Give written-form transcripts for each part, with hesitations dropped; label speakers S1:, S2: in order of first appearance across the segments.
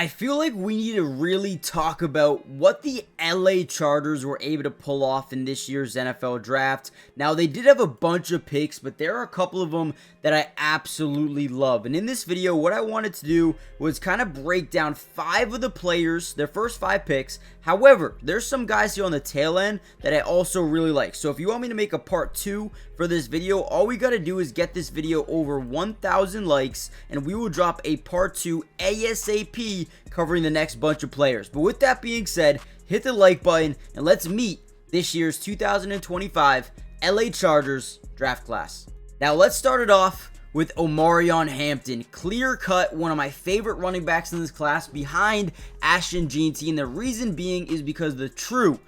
S1: I feel like we need to really talk about what the LA Chargers were able to pull off in this year's NFL draft. Now, they did have a bunch of picks, but there are a couple of them that I absolutely love. And in this video, what I wanted to do was kind of break down 5 of the players, their first 5 picks. However, there's some guys here on the tail end that I also really like. So if you want me to make a part 2 for this video, all we got to do is get this video over 1,000 likes, and we will drop a part 2 ASAP covering the next bunch of players. But with that being said, hit the like button and let's meet this year's 2025 LA Chargers draft class. Now let's start it off with Omarion Hampton. Clear cut, one of my favorite running backs in this class behind Ashton Jeanty, and the reason being is because the true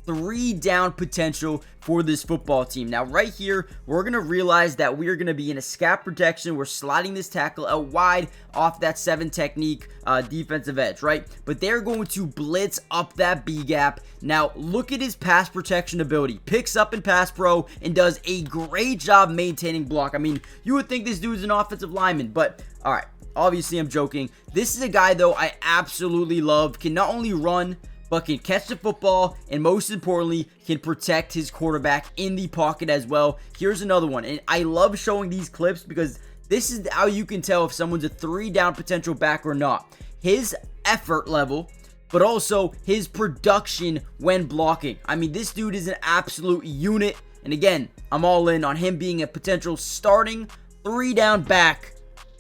S1: 3-down potential for this football team. Now right here, we're going to realize that we are going to be in a scat protection. We're sliding this tackle out wide off that 7 technique defensive edge, right? But they're going to blitz up that B gap. Now look at his pass protection ability. Picks up in pass pro and does a great job maintaining block. I mean, you would think this dude's an offensive lineman, but all right, obviously I'm joking. This is a guy though I absolutely love. Can not only run, but can catch the football, and most importantly, can protect his quarterback in the pocket as well. Here's another one, and I love showing these clips because this is how you can tell if someone's a 3-down potential back or not. His effort level, but also his production when blocking. I mean, this dude is an absolute unit, and again, I'm all in on him being a potential starting 3-down back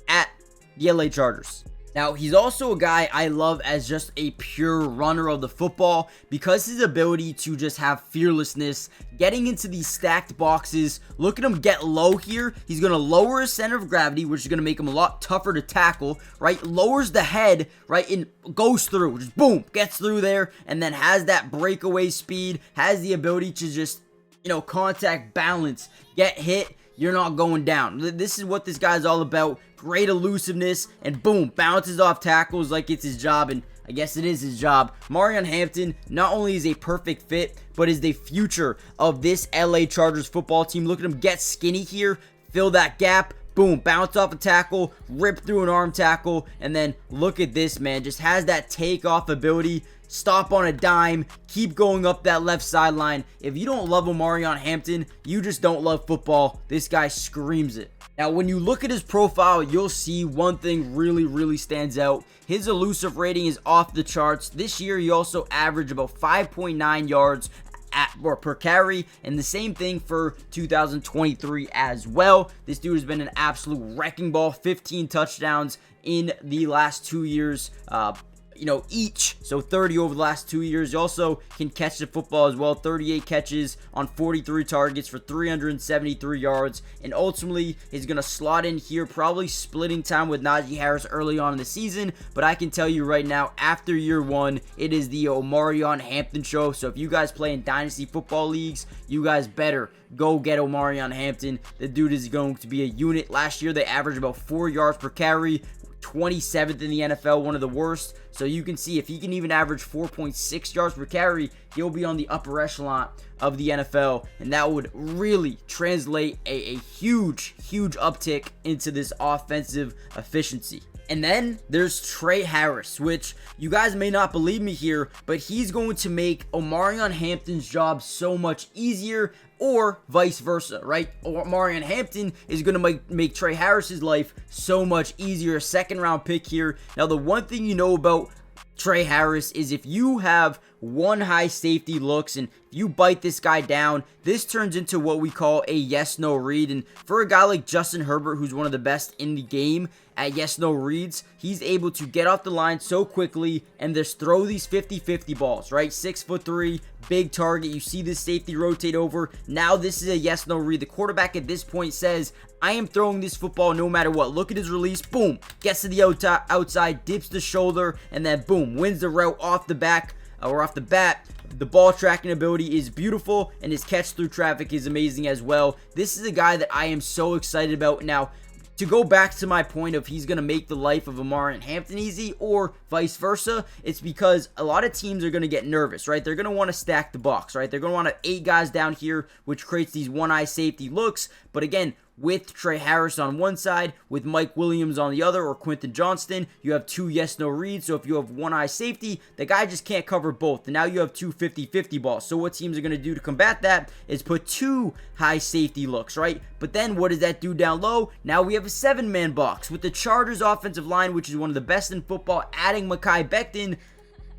S1: at the LA Chargers. Now, he's also a guy I love as just a pure runner of the football because his ability to just have fearlessness, getting into these stacked boxes. Look at him get low here. He's going to lower his center of gravity, which is going to make him a lot tougher to tackle, right? Lowers the head, right, and goes through. Just boom, gets through there, and then has that breakaway speed, has the ability to just, contact balance, get hit. You're not going down. This is what this guy's all about. Great elusiveness, and boom, bounces off tackles like it's his job, and I guess it is his job. Omarion Hampton not only is a perfect fit, but is the future of this LA Chargers football team. Look at him get skinny here, fill that gap, boom, bounce off a tackle, rip through an arm tackle, and then look at this, man. Just has that takeoff ability. Stop on a dime, keep going up that left sideline. If you don't love Omarion Hampton, you just don't love football. This guy screams it. Now, when you look at his profile, you'll see one thing really stands out. His elusive rating is off the charts. This year, he also averaged about 5.9 yards per carry, and the same thing for 2023 as well. This dude has been an absolute wrecking ball. 15 touchdowns in the last 2 years. Each. So 30 over the last 2 years. He also can catch the football as well. 38 catches on 43 targets for 373 yards. And ultimately, he's going to slot in here, probably splitting time with Najee Harris early on in the season. But I can tell you right now, after year 1, it is the Omarion Hampton show. So if you guys play in Dynasty football leagues, you guys better go get Omarion Hampton. The dude is going to be a unit. Last year, they averaged about 4 yards per carry. 27th in the NFL, one of the worst. So you can see if he can even average 4.6 yards per carry, he'll be on the upper echelon of the NFL, and that would really translate a huge uptick into this offensive efficiency. And then there's Tre Harris, which you guys may not believe me here, but he's going to make Omarion Hampton's job so much easier, or vice versa, right? Omarion Hampton is going to make Tre Harris's life so much easier. A 2nd-round pick here. Now, the one thing you know about Tre Harris is if you have one high safety looks and if you bite this guy down, this turns into what we call a yes-no read. And for a guy like Justin Herbert, who's one of the best in the game at yes-no reads, he's able to get off the line so quickly and just throw these 50-50 balls, right? 6'3", big target. You see this safety rotate over. Now this is a yes-no read. The quarterback at this point says, I am throwing this football no matter what. Look at his release. Boom. Gets to the outside, dips the shoulder, and then boom, wins the route off the back or off the bat. The ball tracking ability is beautiful, and his catch through traffic is amazing as well. This is a guy that I am so excited about. Now, to go back to my point of he's going to make the life of Omarion Hampton easy or vice versa, it's because a lot of teams are going to get nervous, right? They're going to want to stack the box, right? They're going to want to 8 guys down here, which creates these one-eye safety looks. But again, with Tre Harris on one side, with Mike Williams on the other, or Quentin Johnston. You have two yes-no reads, so if you have one high safety, the guy just can't cover both, and now you have two 50-50 balls. So what teams are going to do to combat that is put two high safety looks, right? But then what does that do down low? Now we have a 7-man box with the Chargers offensive line, which is one of the best in football. Adding Mekhi Becton,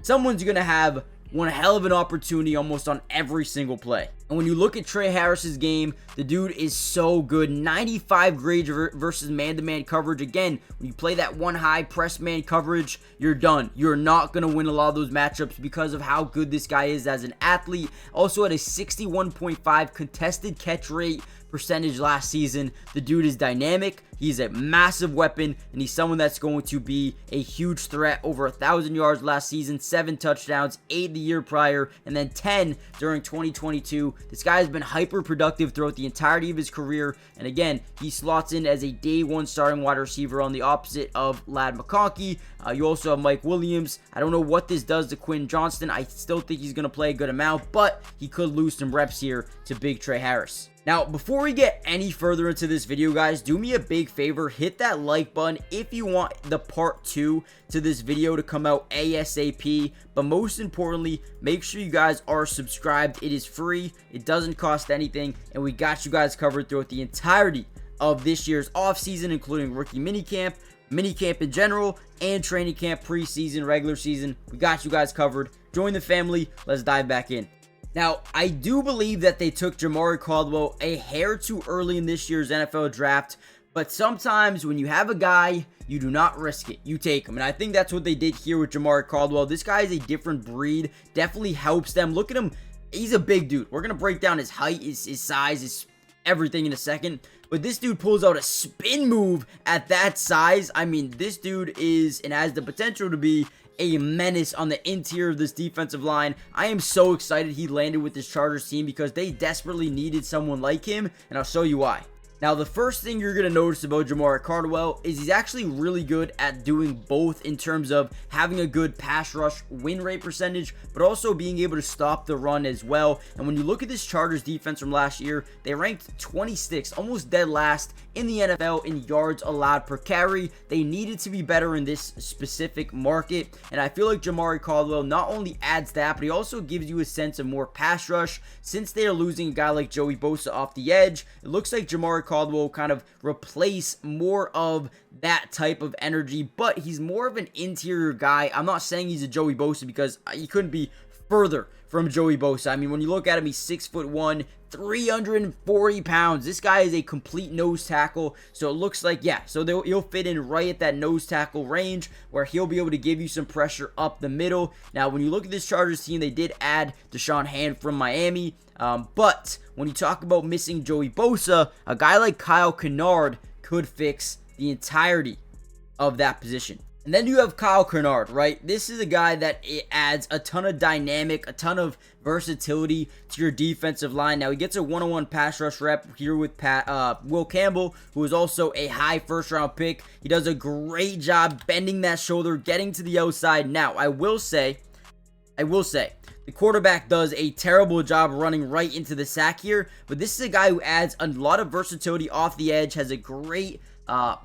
S1: someone's going to have one hell of an opportunity almost on every single play. And when you look at Tre Harris's game, the dude is so good. 95 grades versus man-to-man coverage. Again, when you play that one high press man coverage, you're done. You're not going to win a lot of those matchups because of how good this guy is as an athlete. Also at a 61.5 contested catch rate percentage last season. The dude is dynamic. He's a massive weapon, and he's someone that's going to be a huge threat. Over 1,000 yards last season, 7 touchdowns, 8 the year prior, and then 10 during 2022. This guy has been hyper productive throughout the entirety of his career, and again, he slots in as a day one starting wide receiver on the opposite of Ladd McConkey. You also have Mike Williams. I don't know what this does to Quentin Johnston. I still think he's going to play a good amount, but he could lose some reps here to big Tre Harris. Now, before we get any further into this video, guys, do me a big favor. Hit that like button if you want the part 2 to this video to come out ASAP. But most importantly, make sure you guys are subscribed. It is free. It doesn't cost anything. And we got you guys covered throughout the entirety of this year's offseason, including rookie minicamp in general, and training camp, preseason, regular season. We got you guys covered. Join the family. Let's dive back in. Now, I do believe that they took Jamari Caldwell a hair too early in this year's NFL draft, but sometimes when you have a guy, you do not risk it. You take him, and I think that's what they did here with Jamari Caldwell. This guy is a different breed, definitely helps them. Look at him. He's a big dude. We're going to break down his height, his size, his everything in a second, but this dude pulls out a spin move at that size. I mean, this dude is and has the potential to be a menace on the interior of this defensive line. I am so excited he landed with this Chargers team because they desperately needed someone like him, and I'll show you why. Now, the first thing you're going to notice about Jamaree Caldwell is he's actually really good at doing both in terms of having a good pass rush win rate percentage, but also being able to stop the run as well. And when you look at this Chargers defense from last year, they ranked 26th, almost dead last in the NFL in yards allowed per carry. They needed to be better in this specific market, and I feel like Jamaree Caldwell not only adds that, but he also gives you a sense of more pass rush. Since they are losing a guy like Joey Bosa off the edge, it looks like Jamaree Caldwell will kind of replace more of that type of energy, but he's more of an interior guy. I'm not saying he's a Joey Bosa because he couldn't be further from Joey Bosa. I mean, when you look at him, he's 6'1", 340 pounds. This guy is a complete nose tackle, so it looks like, yeah, so he'll fit in right at that nose tackle range where he'll be able to give you some pressure up the middle. Now, when you look at this Chargers team, they did add Deshaun Hand from Miami, but when you talk about missing Joey Bosa, a guy like Kennard could fix the entirety of that position. And then you have Kennard, right? This is a guy that it adds a ton of dynamic, a ton of versatility to your defensive line. Now, he gets a one-on-one pass rush rep here with Will Campbell, who is also a high first-round pick. He does a great job bending that shoulder, getting to the outside. Now, I will say, the quarterback does a terrible job running right into the sack here, but this is a guy who adds a lot of versatility off the edge, has a great a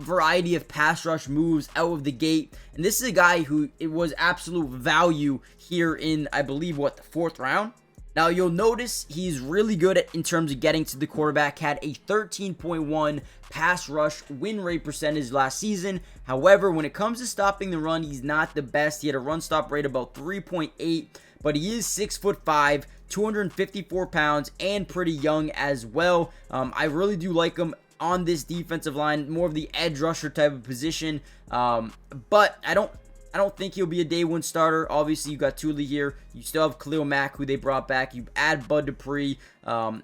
S1: variety of pass rush moves out of the gate. And this is a guy who it was absolute value here in, I believe, the 4th round. Now, you'll notice he's really good in terms of getting to the quarterback, had a 13.1 pass rush win rate percentage last season. However, when it comes to stopping the run, he's not the best. He had a run stop rate about 3.8, but he is 6'5", 254 pounds, and pretty young as well. I really do like him on this defensive line, more of the edge rusher type of position, but I don't think he'll be a day one starter. Obviously, you got Tuli here. You still have Khalil Mack, who they brought back. You add Bud Dupree, or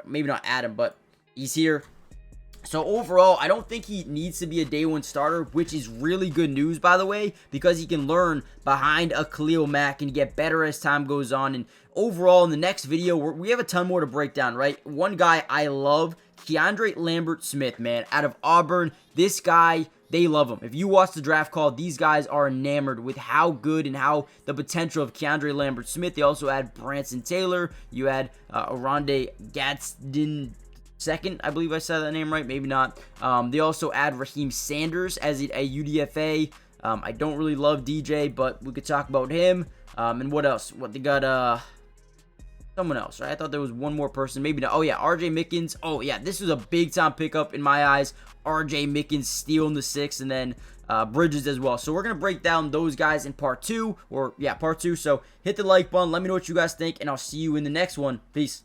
S1: maybe not add him, but he's here. So overall, I don't think he needs to be a day one starter, which is really good news, by the way, because he can learn behind a Khalil Mack and get better as time goes on. And overall, in the next video, we have a ton more to break down, right? One guy I love, KeAndre Lambert-Smith, man, out of Auburn. This guy, they love him. If you watch the draft call, these guys are enamored with how good and how the potential of KeAndre Lambert-Smith. They also add Branson Taylor. You add Oronde Gadsden 2nd, I believe I said that name right, maybe not. They also add Raheem Sanders as a UDFA. I don't really love DJ, but we could talk about him. And what else? What they got? Someone else, right? I thought there was one more person. Maybe not. Oh, yeah, RJ Mickens. Oh, yeah, this was a big-time pickup in my eyes. RJ Mickens stealing the 6th, and then Bridges as well. So we're going to break down those guys in part 2, or, yeah, part 2. So hit the like button. Let me know what you guys think, and I'll see you in the next one. Peace.